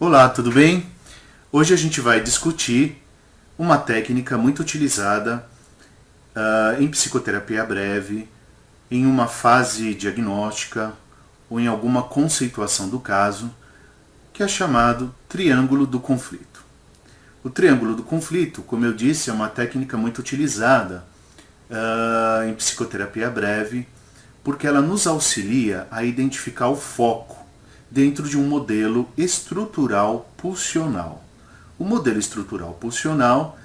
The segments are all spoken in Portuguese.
Olá, tudo bem? Hoje a gente vai discutir uma técnica muito utilizada em psicoterapia breve, em uma fase diagnóstica ou em alguma conceituação do caso, que é chamado triângulo do conflito. O triângulo do conflito, como eu disse, é uma técnica muito utilizada em psicoterapia breve, porque ela nos auxilia a identificar o foco dentro de um modelo estrutural pulsional. O modelo estrutural pulsional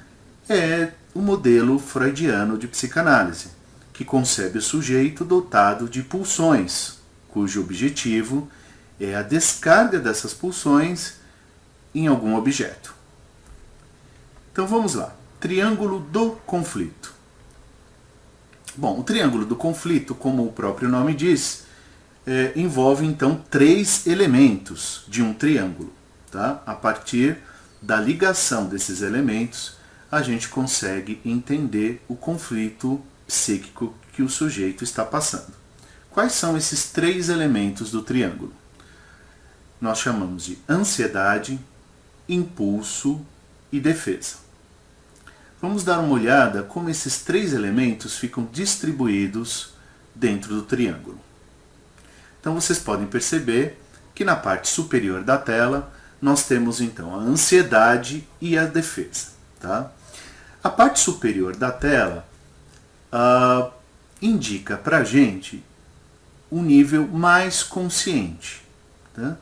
é o modelo freudiano de psicanálise, que concebe o sujeito dotado de pulsões, cujo objetivo é a descarga dessas pulsões em algum objeto. Então vamos lá. Triângulo do conflito. Bom, o triângulo do conflito, como o próprio nome diz, envolve então 3 elementos de um triângulo. Tá? A partir da ligação desses elementos, a gente consegue entender o conflito psíquico que o sujeito está passando. Quais são esses 3 elementos do triângulo? Nós chamamos de ansiedade, impulso e defesa. Vamos dar uma olhada como esses 3 elementos ficam distribuídos dentro do triângulo. Então vocês podem perceber que na parte superior da tela nós temos então a ansiedade e a defesa. Tá? A parte superior da tela indica para a gente um nível mais consciente. Tá?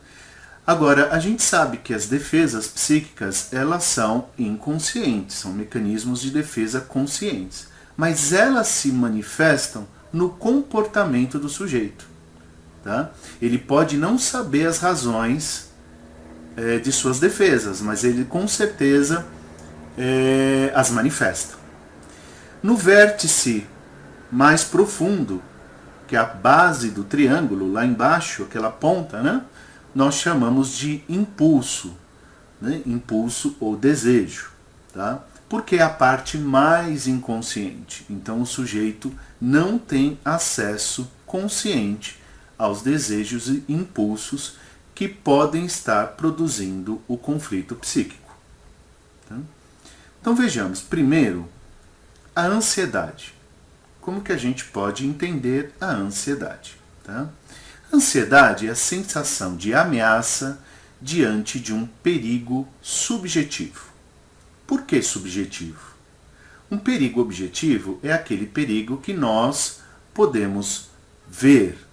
Agora, a gente sabe que as defesas psíquicas elas são inconscientes, são mecanismos de defesa conscientes, mas elas se manifestam no comportamento do sujeito. Tá? Ele pode não saber as razões de suas defesas, mas ele com certeza as manifesta. No vértice mais profundo, que é a base do triângulo, lá embaixo, aquela ponta, né? Nós chamamos de impulso, né? Impulso ou desejo. Tá? Porque é a parte mais inconsciente. Então o sujeito não tem acesso consciente aos desejos e impulsos que podem estar produzindo o conflito psíquico. Tá? Então vejamos, primeiro, a ansiedade. Como que a gente pode entender a ansiedade? Tá? A ansiedade é a sensação de ameaça diante de um perigo subjetivo. Por que subjetivo? Um perigo objetivo é aquele perigo que nós podemos ver,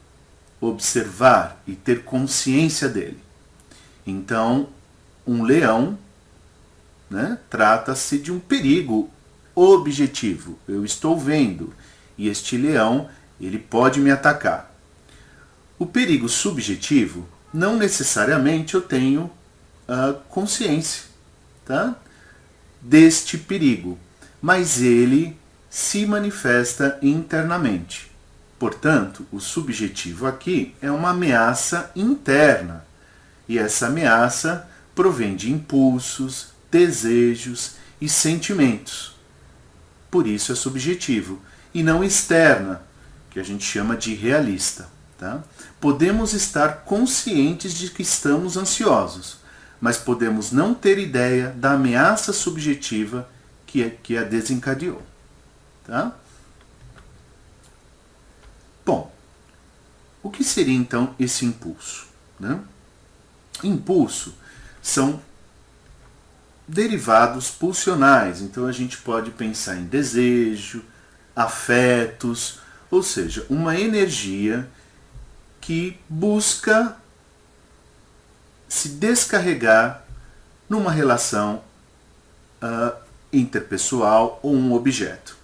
observar e ter consciência dele. Então, um leão, né, trata-se de um perigo objetivo. Eu estou vendo e este leão ele pode me atacar. O perigo subjetivo, não necessariamente eu tenho consciência, tá, deste perigo, mas ele se manifesta internamente. Portanto, o subjetivo aqui é uma ameaça interna. E essa ameaça provém de impulsos, desejos e sentimentos. Por isso é subjetivo. E não externa, que a gente chama de realista. Tá? Podemos estar conscientes de que estamos ansiosos, mas podemos não ter ideia da ameaça subjetiva que a desencadeou. Tá? Bom, o que seria então esse impulso? Né? Impulso são derivados pulsionais, então a gente pode pensar em desejo, afetos, ou seja, uma energia que busca se descarregar numa relação interpessoal ou um objeto.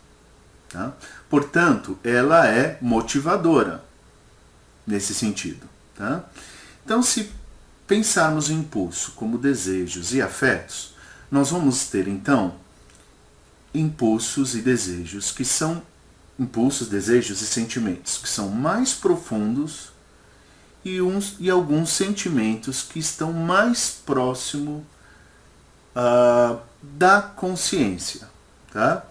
Tá? Portanto, ela é motivadora nesse sentido. Tá? Então, se pensarmos em impulso como desejos e afetos, nós vamos ter então impulsos e desejos que são impulsos, desejos e sentimentos que são mais profundos e alguns sentimentos que estão mais próximo da consciência. Tá?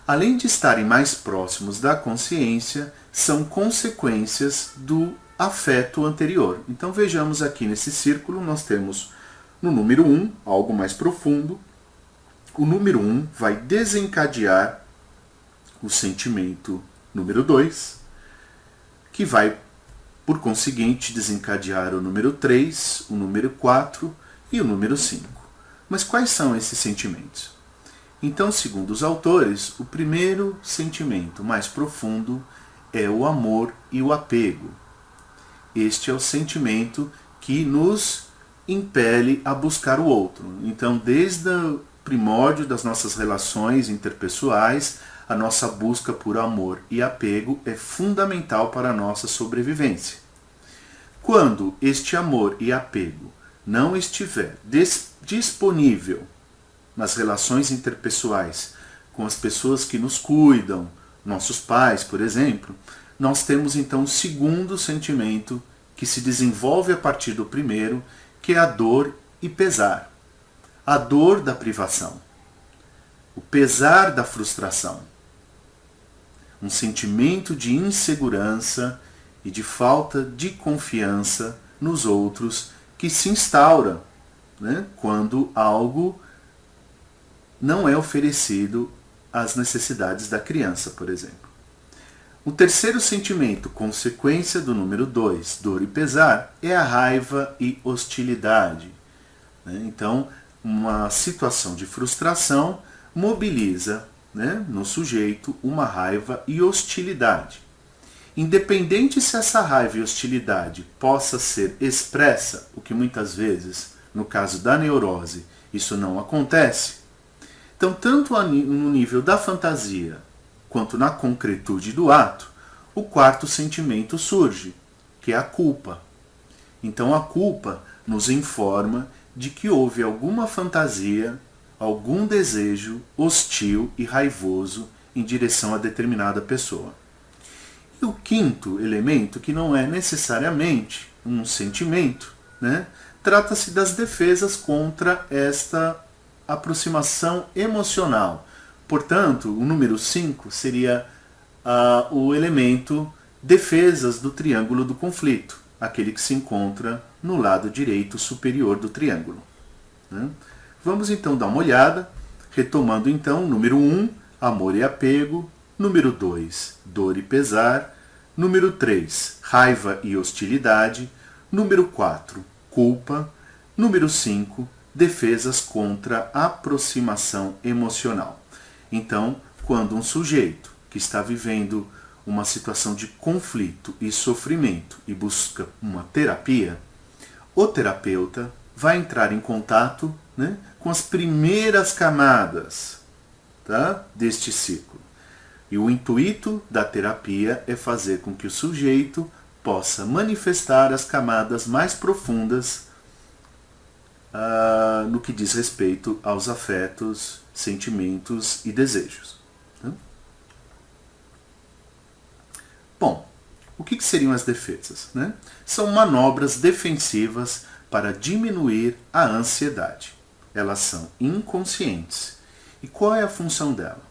Além de estarem mais próximos da consciência, são consequências do afeto anterior. Então vejamos aqui nesse círculo, nós temos No número 1, algo mais profundo, o número 1 vai desencadear o sentimento número 2, que vai, por conseguinte, desencadear o número 3, o número 4 e o número 5. Mas quais são esses sentimentos? Então, segundo os autores, o primeiro sentimento mais profundo é o amor e o apego. Este é o sentimento que nos impele a buscar o outro. Então, desde o primórdio das nossas relações interpessoais, a nossa busca por amor e apego é fundamental para a nossa sobrevivência. Quando este amor e apego não estiver disponível nas relações interpessoais com as pessoas que nos cuidam, nossos pais, por exemplo, nós temos então o segundo sentimento que se desenvolve a partir do primeiro, que é a dor e pesar. A dor da privação, o pesar da frustração, um sentimento de insegurança e de falta de confiança nos outros que se instaura, né, quando algo não é oferecido às necessidades da criança, por exemplo. O terceiro sentimento, consequência do número 2, dor e pesar, é a raiva e hostilidade. Então, uma situação de frustração mobiliza, né, no sujeito uma raiva e hostilidade. Independente se essa raiva e hostilidade possa ser expressa, o que muitas vezes, no caso da neurose, isso não acontece. Então, tanto no nível da fantasia quanto na concretude do ato, o quarto sentimento surge, que é a culpa. Então, a culpa nos informa de que houve alguma fantasia, algum desejo hostil e raivoso em direção a determinada pessoa. E o quinto elemento, que não é necessariamente um sentimento, né, trata-se das defesas contra esta aproximação emocional. Portanto, o número 5 seria o elemento defesas do triângulo do conflito, aquele que se encontra no lado direito superior do triângulo. Né? Vamos então dar uma olhada, retomando então, número 1, amor e apego, número 2, dor e pesar, número 3, raiva e hostilidade, número 4, culpa, número 5, defesas contra a aproximação emocional. Então, quando um sujeito que está vivendo uma situação de conflito e sofrimento e busca uma terapia, o terapeuta vai entrar em contato, né, com as primeiras camadas, tá, deste ciclo. E o intuito da terapia é fazer com que o sujeito possa manifestar as camadas mais profundas no que diz respeito aos afetos, sentimentos e desejos. Tá? Bom, o que seriam as defesas? Né? São manobras defensivas para diminuir a ansiedade. Elas são inconscientes. E qual é a função dela?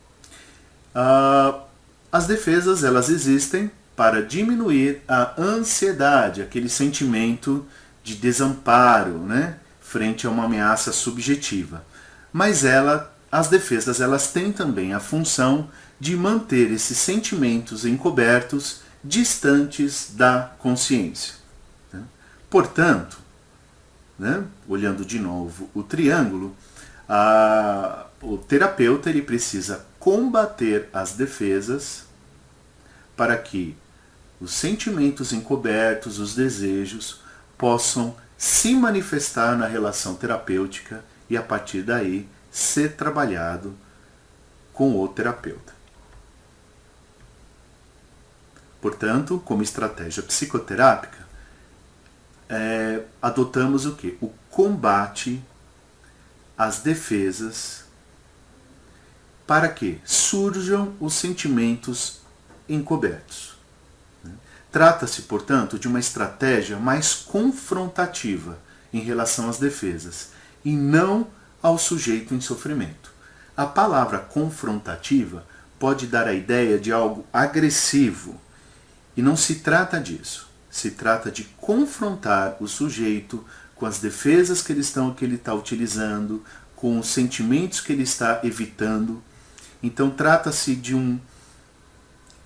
As defesas, elas existem para diminuir a ansiedade, aquele sentimento de desamparo, né, frente a uma ameaça subjetiva. Mas as defesas, elas têm também a função de manter esses sentimentos encobertos distantes da consciência. Né? Portanto, né, olhando de novo o triângulo, o terapeuta ele precisa combater as defesas para que os sentimentos encobertos, os desejos, possam se manifestar na relação terapêutica e a partir daí ser trabalhado com o terapeuta. Portanto, como estratégia psicoterápica, adotamos o quê? O combate às defesas para que surjam os sentimentos encobertos. Trata-se, portanto, de uma estratégia mais confrontativa em relação às defesas e não ao sujeito em sofrimento. A palavra confrontativa pode dar a ideia de algo agressivo e não se trata disso. Se trata de confrontar o sujeito com as defesas que ele está utilizando, com os sentimentos que ele está evitando. Então trata-se de um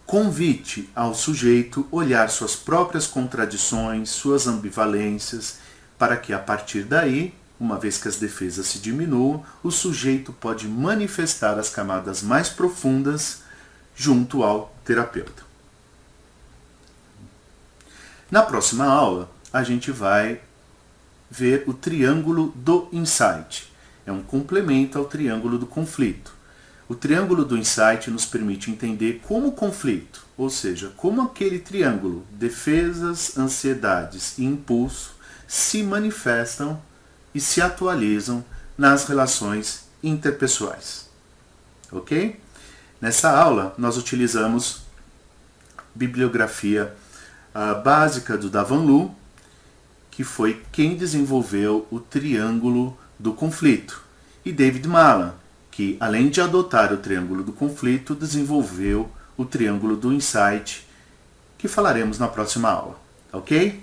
convite ao sujeito olhar suas próprias contradições, suas ambivalências, para que a partir daí, uma vez que as defesas se diminuam, o sujeito pode manifestar as camadas mais profundas junto ao terapeuta. Na próxima aula, a gente vai ver o triângulo do insight. É um complemento ao triângulo do conflito. O triângulo do insight nos permite entender como o conflito, ou seja, como aquele triângulo, defesas, ansiedades e impulso, se manifestam e se atualizam nas relações interpessoais. Ok? Nessa aula, nós utilizamos bibliografia básica do Davan Lu, que foi quem desenvolveu o triângulo do conflito, e David Malan, que além de adotar o triângulo do conflito, desenvolveu o triângulo do insight, que falaremos na próxima aula. Ok?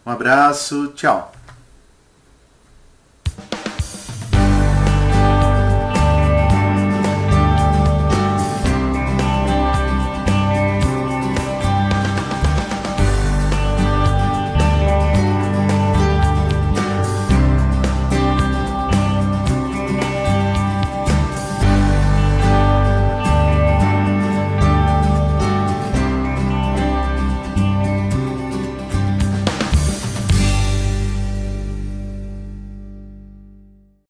Um abraço, tchau!